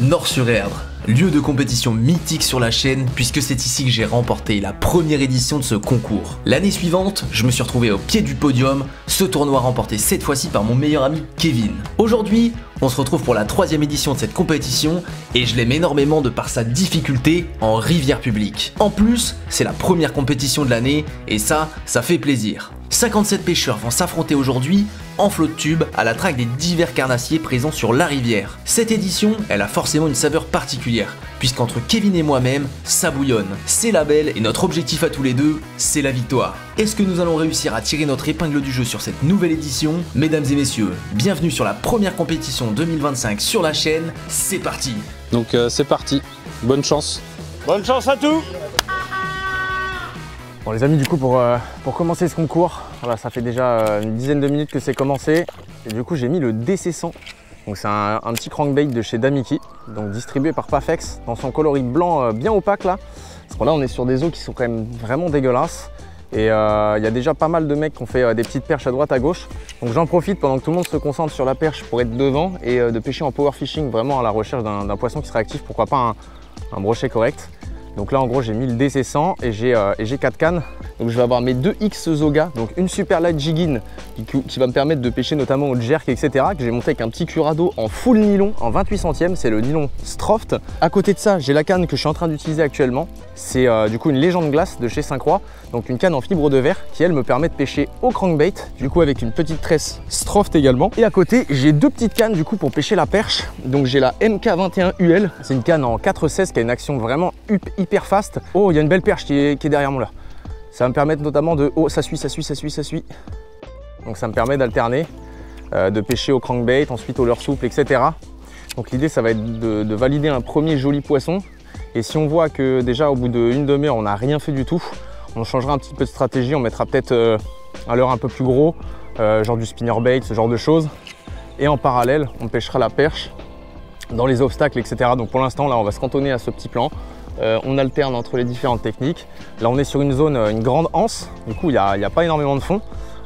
Nord-sur-Erdre, lieu de compétition mythique sur la chaîne puisque c'est ici que j'ai remporté la première édition de ce concours. L'année suivante, je me suis retrouvé au pied du podium, ce tournoi remporté cette fois-ci par mon meilleur ami Kevin. Aujourd'hui, on se retrouve pour la 3e édition de cette compétition et je l'aime énormément de par sa difficulté en rivière publique. En plus, c'est la première compétition de l'année et ça fait plaisir. 57 pêcheurs vont s'affronter aujourd'hui en flot de tube à la traque des divers carnassiers présents sur la rivière. Cette édition, elle a forcément une saveur particulière, puisqu'entre Kevin et moi-même, ça bouillonne. C'est la belle et notre objectif à tous les deux, c'est la victoire. Est-ce que nous allons réussir à tirer notre épingle du jeu sur cette nouvelle édition? Mesdames et messieurs, bienvenue sur la première compétition 2025 sur la chaîne, c'est parti. Donc c'est parti, bonne chance. Bonne chance à tous. Bon les amis, du coup pour commencer ce concours, voilà, ça fait déjà une dizaine de minutes que c'est commencé et du coup j'ai mis le DC100. Donc c'est un petit crankbait de chez Damiki, donc distribué par Pafex dans son coloris blanc bien opaque là. Parce que là on est sur des eaux qui sont quand même vraiment dégueulasses et il y a déjà pas mal de mecs qui ont fait des petites perches à droite à gauche. Donc j'en profite pendant que tout le monde se concentre sur la perche pour être devant et de pêcher en power fishing, vraiment à la recherche d'un poisson qui sera actif, pourquoi pas un brochet correct. Donc là en gros j'ai mis le DC100 et j'ai 4 cannes. Donc je vais avoir mes 2 X Zoga, donc une super light jigging qui va me permettre de pêcher notamment au jerk, etc. Que j'ai monté avec un petit curado en full nylon en 28 centièmes, c'est le nylon Stroft. À côté de ça j'ai la canne que je suis en train d'utiliser actuellement. C'est du coup une légende glace de chez Saint-Croix, donc une canne en fibre de verre qui elle me permet de pêcher au crankbait, du coup avec une petite tresse Stroft également. Et à côté j'ai 2 petites cannes du coup pour pêcher la perche. Donc j'ai la MK21 UL, c'est une canne en 4,16 qui a une action vraiment hyper fast. Oh, il y a une belle perche qui est derrière moi là. Ça va me permettre notamment de... Oh, ça suit. Donc ça me permet d'alterner, de pêcher au crankbait, ensuite au leurre souple, etc. Donc l'idée, ça va être de valider un premier joli poisson. Et si on voit que déjà au bout d'une demi-heure, on n'a rien fait du tout, on changera un petit peu de stratégie. On mettra peut-être un leurre un peu plus gros, genre du spinnerbait, ce genre de choses. Et en parallèle, on pêchera la perche dans les obstacles, etc. Donc pour l'instant, là, on va se cantonner à ce petit plan. On alterne entre les différentes techniques. Là on est sur une zone, une grande anse, du coup il n'y a pas énormément de fond,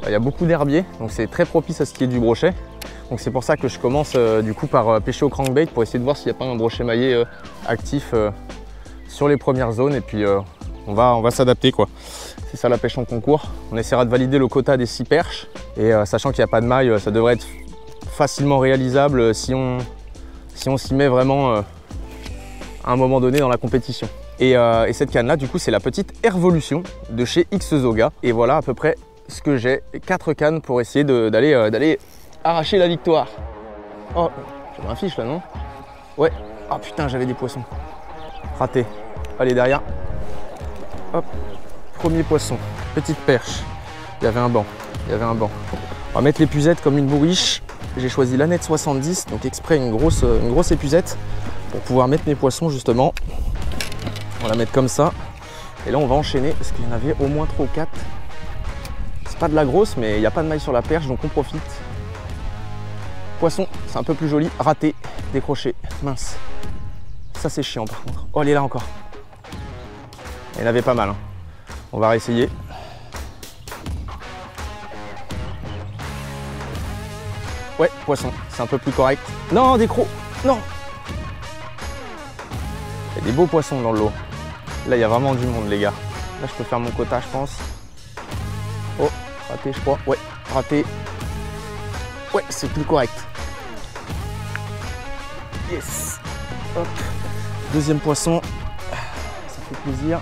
il y a beaucoup d'herbiers, donc c'est très propice à ce qui est du brochet. Donc c'est pour ça que je commence du coup par pêcher au crankbait pour essayer de voir s'il n'y a pas un brochet maillé actif sur les premières zones et puis on va s'adapter quoi. C'est ça la pêche en concours. On essaiera de valider le quota des 6 perches et sachant qu'il n'y a pas de maille, ça devrait être facilement réalisable si on s'y met vraiment à un moment donné dans la compétition. Et cette canne là du coup c'est la petite Airvolution de chez X Zoga et voilà à peu près ce que j'ai, 4 cannes pour essayer d'aller arracher la victoire. Oh, j'avais un fiche là non? Ouais, ah putain j'avais des poissons. Raté. Allez derrière. Hop, premier poisson, petite perche. Il y avait un banc, On va mettre l'épuisette comme une bourriche. J'ai choisi la Net 70, donc exprès une grosse épuisette pour pouvoir mettre mes poissons justement. On va la mettre comme ça. Et là on va enchaîner parce qu'il y en avait au moins 3 ou 4. C'est pas de la grosse mais il n'y a pas de maille sur la perche donc on profite. Poisson, c'est un peu plus joli. Raté, décroché, mince. Ça c'est chiant par contre. Oh elle est là encore. Il y en avait pas mal. Hein. On va réessayer. Ouais, poisson, c'est un peu plus correct. Non, des crocs, non. Il y a des beaux poissons dans l'eau. Là, il y a vraiment du monde, les gars. Là, je peux faire mon quota, je pense. Oh, raté, je crois. Ouais, raté. Ouais, c'est plus correct. Yes. Hop. Deuxième poisson. Ça fait plaisir.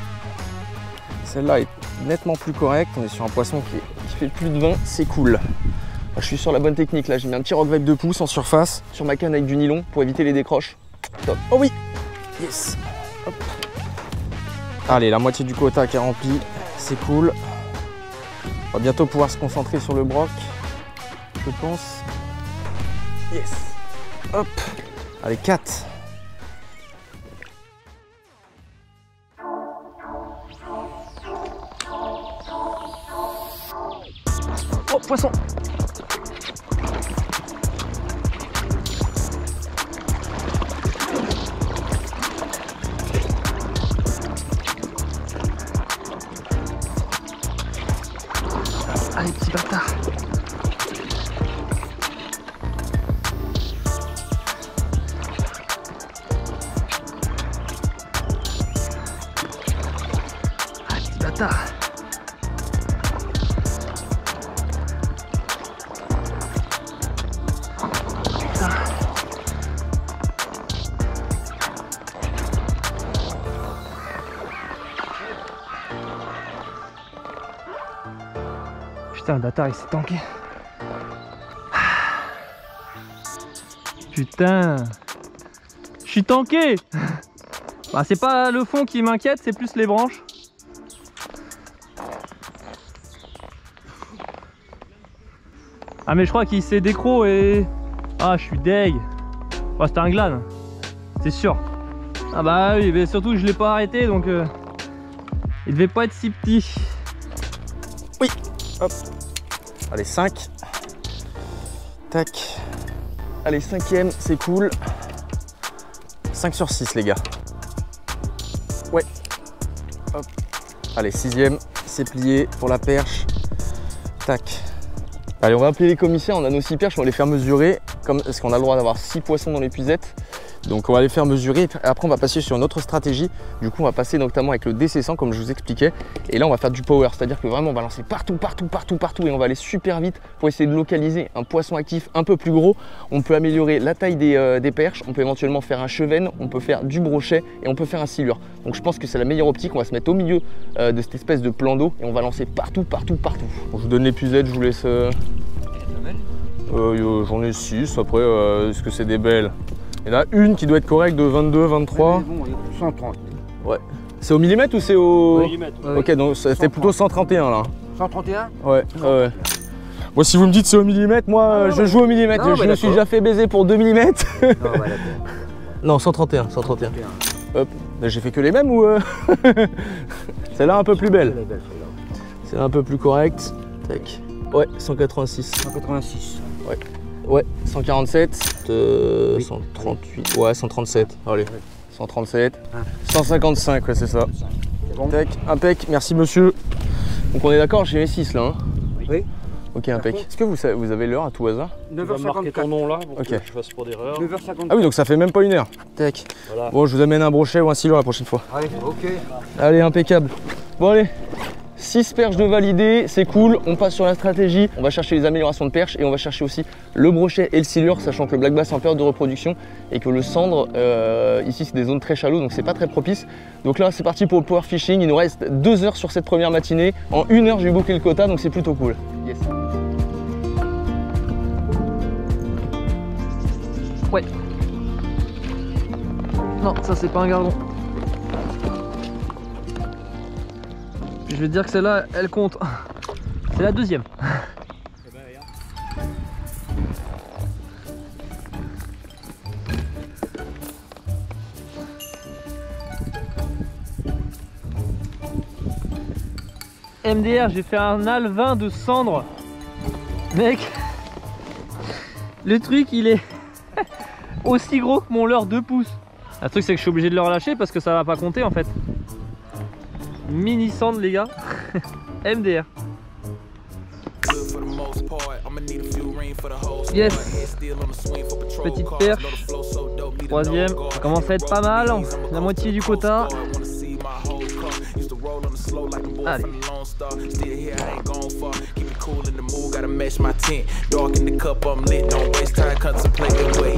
Celle-là est nettement plus correcte. On est sur un poisson qui fait plus de 20. C'est cool. Je suis sur la bonne technique. Là, j'ai mis un petit rock vibe de pouce en surface sur ma canne avec du nylon pour éviter les décroches. Top. Oh oui. Yes. Hop. Allez, la moitié du quota qui est rempli, c'est cool. On va bientôt pouvoir se concentrer sur le broc, je pense. Yes. Hop. Allez, 4. Oh, poisson. Allez, petit bâtard. Putain. Putain, le bâtard il s'est tanké. Putain, je suis tanké. Bah, c'est pas le fond qui m'inquiète, c'est plus les branches. Ah mais je crois qu'il s'est décro et... Ah je suis deg. Oh, c'était un glane, c'est sûr. Ah bah oui, mais surtout je l'ai pas arrêté donc il devait pas être si petit. Oui, hop. Allez, 5. Tac. Allez, 5e, c'est cool. 5 sur 6 les gars. Ouais. Hop. Allez, 6e, c'est plié pour la perche. Tac. Allez, on va appeler les commissaires, on a nos 6 perches, on va les faire mesurer, parce qu'on a le droit d'avoir 6 poissons dans l'épuisette. Donc on va les faire mesurer, et après on va passer sur une autre stratégie. Du coup on va passer notamment avec le DC100 comme je vous expliquais. Et là on va faire du power, c'est-à-dire que vraiment on va lancer partout et on va aller super vite pour essayer de localiser un poisson actif un peu plus gros. On peut améliorer la taille des perches, on peut éventuellement faire un chevenne, on peut faire du brochet et on peut faire un silure. Donc je pense que c'est la meilleure optique, on va se mettre au milieu de cette espèce de plan d'eau et on va lancer partout. Bon, je vous donne l'épuisette, je vous laisse... J'en ai 6, après est-ce que c'est des belles? Il y en a une qui doit être correcte de 22, 23. Ouais, bon, 130. Ouais. C'est au millimètre ou c'est au... Millimètre. Ok, donc c'était plutôt 131 là. 131? Ouais, ouais. Moi si vous me dites c'est au millimètre, moi je joue au millimètre. Non, je me suis déjà fait baiser pour 2 mm. Non, bah, Non, 131. Hop, j'ai fait que les mêmes ou... Celle-là un peu plus belle. C'est un peu plus correct. Tac. Ouais, 186. 186. Ouais. Ouais, 147, 138, ouais, 137, allez, 137, 155, ouais, c'est ça. C'est bon. Tac, impec, merci monsieur. Donc on est d'accord, j'ai mes 6 là, hein. Oui. Ok, impec. Est-ce que vous avez l'heure à tout hasard? Tu vas marquer ton 9h54. nom là pour Ok. que je fasse pas d'erreur. 9h54. Ah oui, donc ça fait même pas une heure. Tac. Voilà. Bon, je vous amène un brochet ou un silure la prochaine fois. Allez, ok. Allez, impeccable. Bon allez, 6 perches de validées, c'est cool, on passe sur la stratégie, on va chercher les améliorations de perches et on va chercher aussi le brochet et le silure, sachant que le black bass est en période de reproduction et que le cendre, ici c'est des zones très chalots donc c'est pas très propice. Donc là c'est parti pour le power fishing, il nous reste 2 heures sur cette première matinée, en 1 heure j'ai bouclé le quota donc c'est plutôt cool. Yes. Ouais. Non, ça c'est pas un gardon. Je vais te dire que celle-là, elle compte. C'est la deuxième. MDR, j'ai fait un alvin de cendre. Mec, le truc il est aussi gros que mon leurre 2 pouces. Le truc c'est que je suis obligé de le relâcher parce que ça va pas compter en fait. Mini cendre les gars. MDR. Yes. Petite perche. Troisième. Ça commence à être pas mal. La moitié du quota. Allez.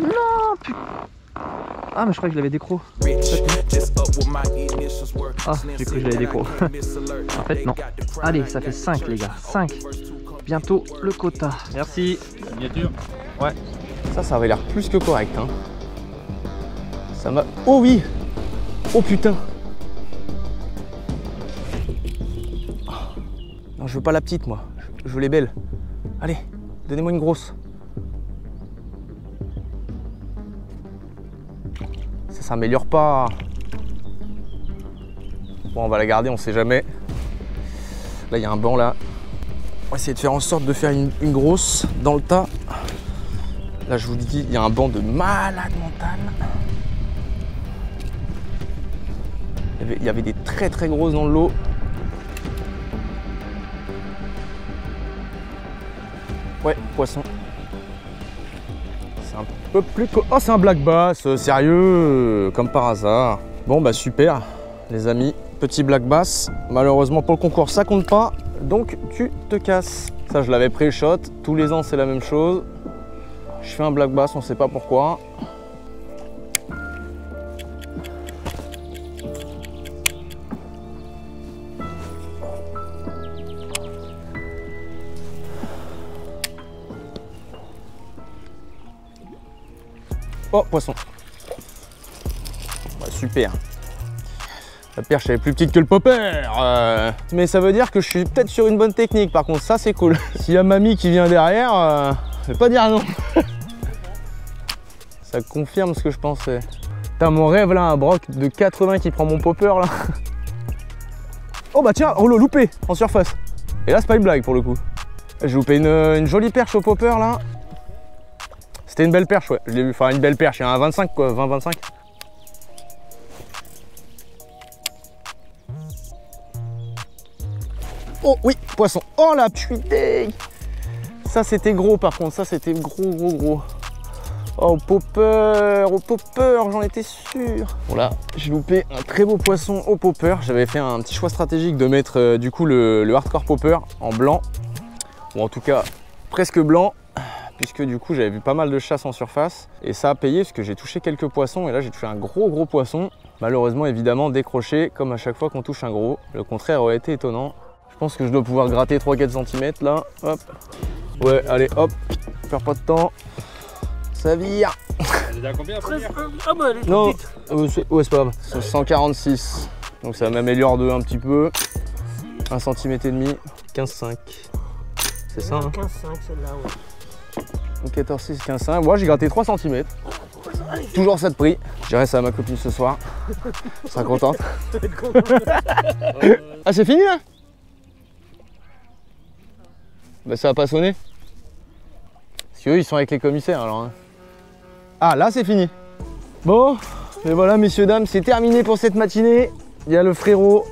Non putain. Ah mais je crois que je l'avais décro. Ah j'ai cru que je l'avais décro. En fait non. Allez ça fait 5 les gars. 5. Bientôt le quota. Merci. Miniature. Ouais. Ça avait l'air plus que correct hein. Ça m'a... Oh oui. Oh putain. Non je veux pas la petite moi. Je veux les belles. Allez, donnez-moi une grosse. Ça s'améliore pas. Bon, on va la garder, on sait jamais. Là, il y a un banc là. On va essayer de faire en sorte de faire une grosse dans le tas. Là, je vous dis, il y a un banc de malade mental. Il y avait des très très grosses dans le lot. Ouais, poisson. C'est un peu plus... Oh, c'est un black bass, sérieux, comme par hasard. Bon, bah super, les amis. petit black bass. Malheureusement pour le concours ça compte pas, donc tu te casses. Ça je l'avais pré-shot, tous les ans c'est la même chose. Je fais un black bass, on sait pas pourquoi. Oh, poisson. Ouais, super. La perche elle est plus petite que le popper. Mais ça veut dire que je suis peut-être sur une bonne technique. Par contre, ça c'est cool. S'il y a mamie qui vient derrière, je vais pas dire non. Ça confirme ce que je pensais. Putain, mon rêve là, un broc de 80 qui prend mon popper là. Oh bah tiens, rouleau loupé en surface. Et là, c'est pas une blague pour le coup. J'ai loupé une jolie perche au popper là. C'était une belle perche, ouais. Je l'ai vu, enfin une belle perche, il y a un 25 quoi, 20-25. Oh oui, poisson. Oh la putain. Ça c'était gros par contre, ça c'était gros. Oh popper, j'en étais sûr. Bon là, j'ai loupé un très beau poisson au popper. J'avais fait un petit choix stratégique de mettre du coup le hardcore popper en blanc. Ou en tout cas presque blanc. Puisque du coup j'avais vu pas mal de chasse en surface et ça a payé parce que j'ai touché quelques poissons et là j'ai touché un gros poisson. Malheureusement évidemment décroché comme à chaque fois qu'on touche un gros. Le contraire aurait été étonnant. Je pense que je dois pouvoir gratter 3-4 cm là. Hop. Ouais allez hop. Perds pas de temps. Ça vire. Elle est à combien Ah bah elle est Non, petite. ouais c'est pas grave. C'est 146. Donc ça m'améliore de un petit peu. 1 cm et demi. 15,5. C'est ça hein. 15,5 celle-là, ouais. 14,6, 15,5. Moi j'ai gratté 3 cm. Toujours ça de prix. Je dirais ça à ma copine ce soir. Elle sera contente. Ah c'est fini là? Bah ça va pas sonner. Parce qu'eux ils sont avec les commissaires alors. Hein. Ah là c'est fini. Bon, et voilà messieurs dames, c'est terminé pour cette matinée. Il y a le frérot,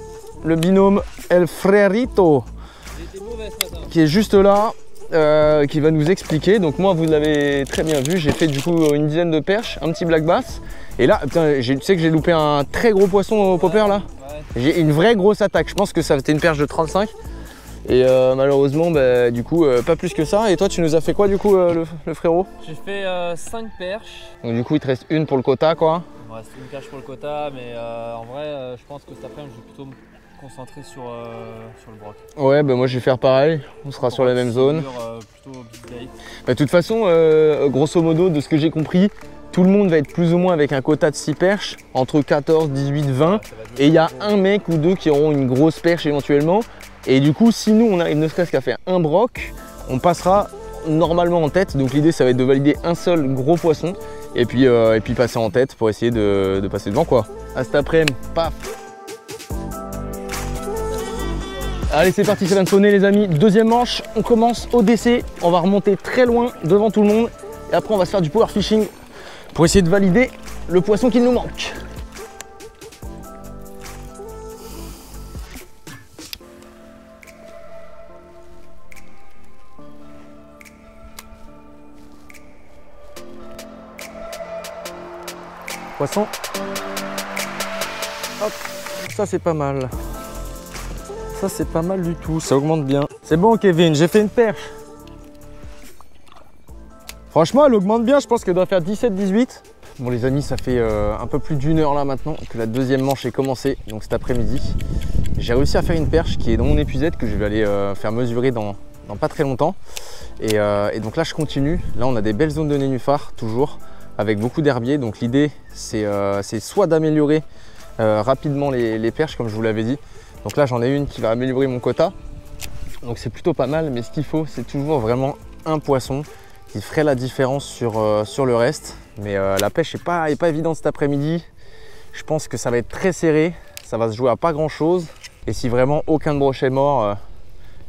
le binôme El Frérito qui est juste là. Qui va nous expliquer. Donc moi vous l'avez très bien vu, j'ai fait du coup une dizaine de perches, un petit black bass et là putain, tu sais que j'ai loupé un très gros poisson au popper là. J'ai une vraie grosse attaque, je pense que ça c'était une perche de 35 et malheureusement bah, du coup pas plus que ça. Et toi tu nous as fait quoi du coup le frérot? J'ai fait 5 perches. Donc du coup il te reste une pour le quota quoi. Il me reste une perche pour le quota mais en vrai je pense que cet après-midi je vais plutôt me concentrer sur le broc. Ouais bah moi je vais faire pareil, on sera sur la même zone. Plutôt big day. Bah, de toute façon grosso modo de ce que j'ai compris, tout le monde va être plus ou moins avec un quota de 6 perches, entre 14, 18, 20 et il y a un mec ou deux qui auront une grosse perche éventuellement et du coup si nous on arrive ne serait-ce qu'à faire un broc, on passera normalement en tête. Donc l'idée ça va être de valider un seul gros poisson et puis passer en tête pour essayer de passer devant quoi. À cet après-midi, paf. Allez c'est parti, ça vient de sonner les amis, deuxième manche, on commence au DC, on va remonter très loin devant tout le monde et après on va se faire du power fishing pour essayer de valider le poisson qui nous manque. Poisson. Hop, ça c'est pas mal. Ça c'est pas mal du tout, ça augmente bien. C'est bon Kevin, j'ai fait une perche. Franchement elle augmente bien, je pense qu'elle doit faire 17-18. Bon les amis, ça fait un peu plus d'une heure là maintenant que la deuxième manche est commencée, donc cet après-midi. J'ai réussi à faire une perche qui est dans mon épuisette que je vais aller faire mesurer dans pas très longtemps. Et donc là je continue, là on a des belles zones de nénuphars toujours, avec beaucoup d'herbiers. Donc l'idée c'est soit d'améliorer rapidement les perches comme je vous l'avais dit. Donc là j'en ai une qui va améliorer mon quota, donc c'est plutôt pas mal, mais ce qu'il faut c'est toujours vraiment un poisson qui ferait la différence sur le reste. Mais la pêche n'est pas évidente cet après-midi, je pense que ça va être très serré, ça va se jouer à pas grand chose et si vraiment aucun de brochet mort,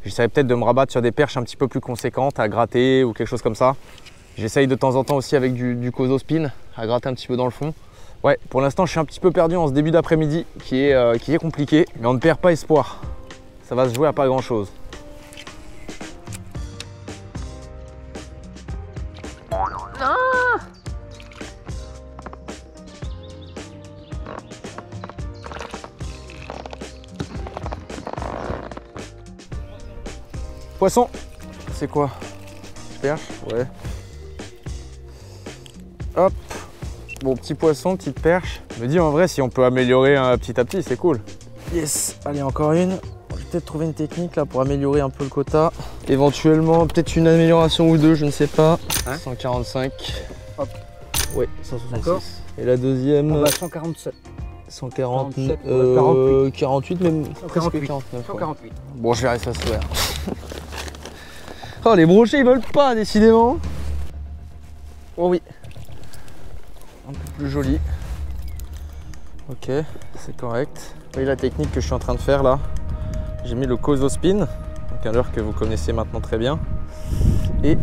j'essaierai peut-être de me rabattre sur des perches un petit peu plus conséquentes à gratter ou quelque chose comme ça. J'essaye de temps en temps aussi avec du Kozo Spin à gratter un petit peu dans le fond. Ouais, pour l'instant je suis un petit peu perdu en ce début d'après-midi qui est compliqué, mais on ne perd pas espoir. Ça va se jouer à pas grand chose. Poisson, c'est quoi? Perche? Ouais. Hop. Bon, petit poisson, petite perche. Je me dis en vrai, si on peut améliorer petit à petit, c'est cool. Yes, allez, encore une. Je vais peut-être trouver une technique là pour améliorer un peu le quota. Éventuellement, peut-être une amélioration ou deux, je ne sais pas. Hein? 145. Hop. Ouais, 166. Et la deuxième. On va 147. 147, 48. 48 même. 148. 49. 148. Ouais. Bon, je verrai ça ce soir. Oh, les brochets ils veulent pas, décidément. Oh oui. Un peu plus joli. Ok, c'est correct. Vous voyez la technique que je suis en train de faire là. J'ai mis le Kozo Spin, donc un leurre que vous connaissez maintenant très bien. Et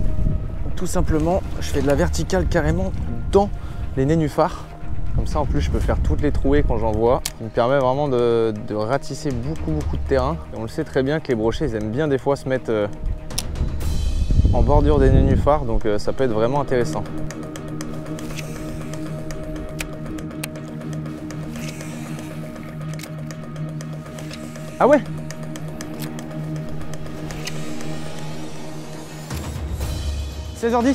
tout simplement, je fais de la verticale carrément dans les nénuphars. Comme ça, en plus, je peux faire toutes les trouées quand j'en vois. Ce qui me permet vraiment de ratisser beaucoup de terrain. Et on le sait très bien que les brochets, ils aiment bien des fois se mettre en bordure des nénuphars, donc ça peut être vraiment intéressant. Ah ouais? « 16h10 »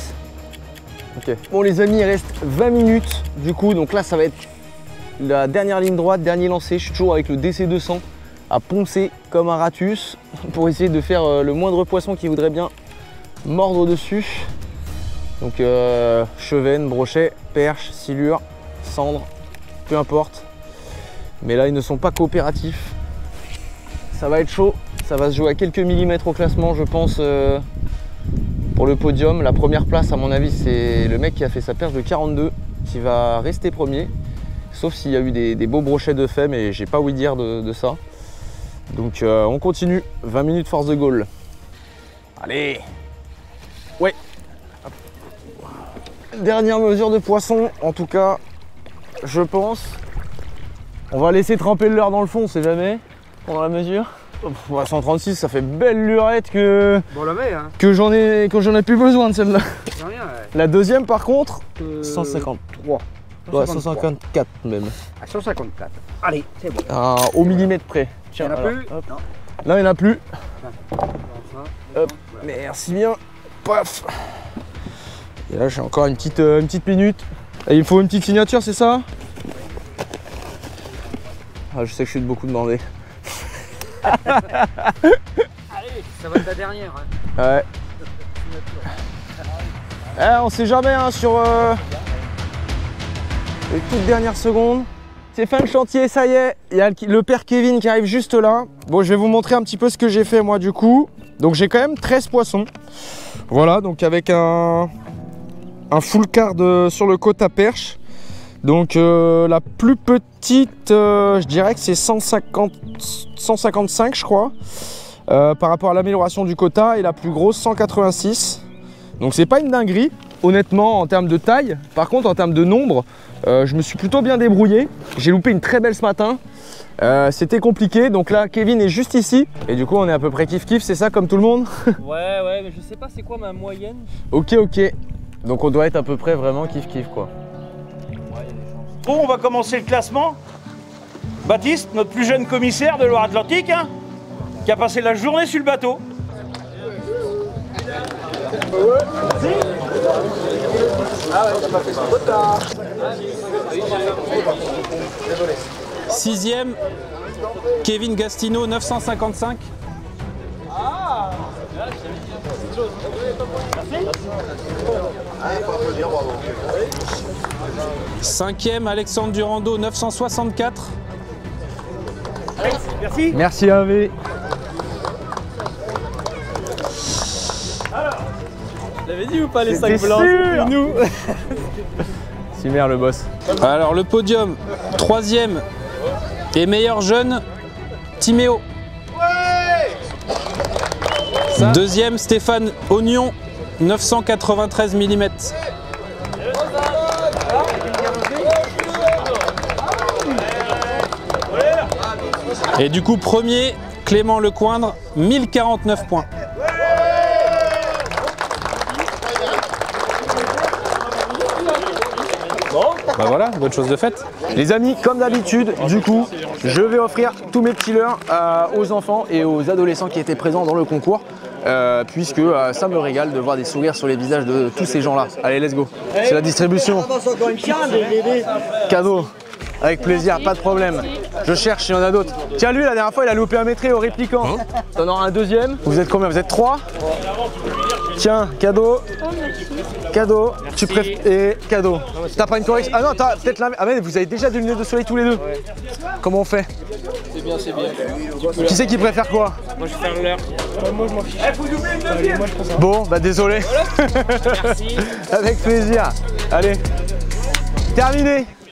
Ok. Bon les amis, il reste 20 minutes du coup, donc là ça va être la dernière ligne droite, dernier lancé. Je suis toujours avec le DC200 à poncer comme un ratus pour essayer de faire le moindre poisson qui voudrait bien mordre dessus. Donc chevenne, brochet, perche, silure, cendre, peu importe. Mais là ils ne sont pas coopératifs. Ça va être chaud, ça va se jouer à quelques millimètres au classement je pense. Pour le podium, la première place à mon avis c'est le mec qui a fait sa perche de 42 qui va rester premier. Sauf s'il y a eu des beaux brochets de fait, mais j'ai pas ouï dire de ça. Donc on continue, 20 minutes force de goal. Allez. Ouais. Dernière mesure de poisson, en tout cas, je pense. On va laisser tremper le leurre dans le fond, on sait jamais, pendant la mesure. 136, ça fait belle lurette que, Bon, la met, hein. que j'en ai plus besoin de celle-là. C'est rien, ouais. La deuxième par contre, 153. ouais, 154 même. À 154. Allez, c'est bon. Au millimètre près. Il n'y en a plus? Hop. Non. Là il n'y en a plus. Ça, Hop. Merci bien. Paf. Et là j'ai encore une petite minute. Et il me faut une petite signature, c'est ça? Ah, je sais que je suis de beaucoup demandé. Allez, ça va être la dernière. Hein. Ouais. On sait jamais hein, sur les toutes dernières secondes. C'est fin de chantier, ça y est. Il y a le père Kevin qui arrive juste là. Bon, je vais vous montrer un petit peu ce que j'ai fait moi du coup. Donc j'ai quand même 13 poissons. Voilà, donc avec un full card sur le quota perche. Donc la plus petite, je dirais que c'est 155 je crois, par rapport à l'amélioration du quota, et la plus grosse 186. Donc c'est pas une dinguerie, honnêtement en termes de taille. Par contre en termes de nombre, je me suis plutôt bien débrouillé. J'ai loupé une très belle ce matin. C'était compliqué, donc là Kevin est juste ici. Et du coup on est à peu près kiff kiff, c'est ça comme tout le monde? Ouais, mais je sais pas c'est quoi ma moyenne. Ok. Donc on doit être à peu près vraiment kiff kiff quoi. Bon, on va commencer le classement. Baptiste, notre plus jeune commissaire de Loire-Atlantique, hein, qui a passé la journée sur le bateau. Sixième, Kevin Gastino, 955. Cinquième, Alexandre Durando, 964. Merci. Merci Hervé. J'avais dit ou pas les C'était 5 blancs? sûr. Nous. Super le boss. Alors le podium, troisième et meilleur jeune, Timéo. Deuxième, Stéphane Oignon, 993 mm. Et du coup, premier, Clément Lecoindre, 1049 points. Bah voilà, bonne chose de faite. Les amis, comme d'habitude, du coup, je vais offrir tous mes petits leurres aux enfants et aux adolescents qui étaient présents dans le concours. puisque ça me régale de voir des sourires sur les visages de tous ces gens-là. Allez, let's go. C'est la distribution. Cadeau. Avec plaisir, pas de problème. Je cherche, il y en a d'autres. Tiens, lui, la dernière fois, il a loupé un métré au répliquant. T'en auras un deuxième. Vous êtes combien? Vous êtes 3? Tiens, cadeau. Cadeau. Tu préfères. Et cadeau. T'as pas une correction? Ah non, t'as peut-être la. Ah mais vous avez déjà des lunettes de soleil tous les deux. Comment on fait? C'est bien, c'est bien. Qui c'est qui préfère quoi? Moi je vais faire l'heure. Moi je m'en fiche. Bon, bah désolé. Merci. Avec plaisir. Allez. Terminé.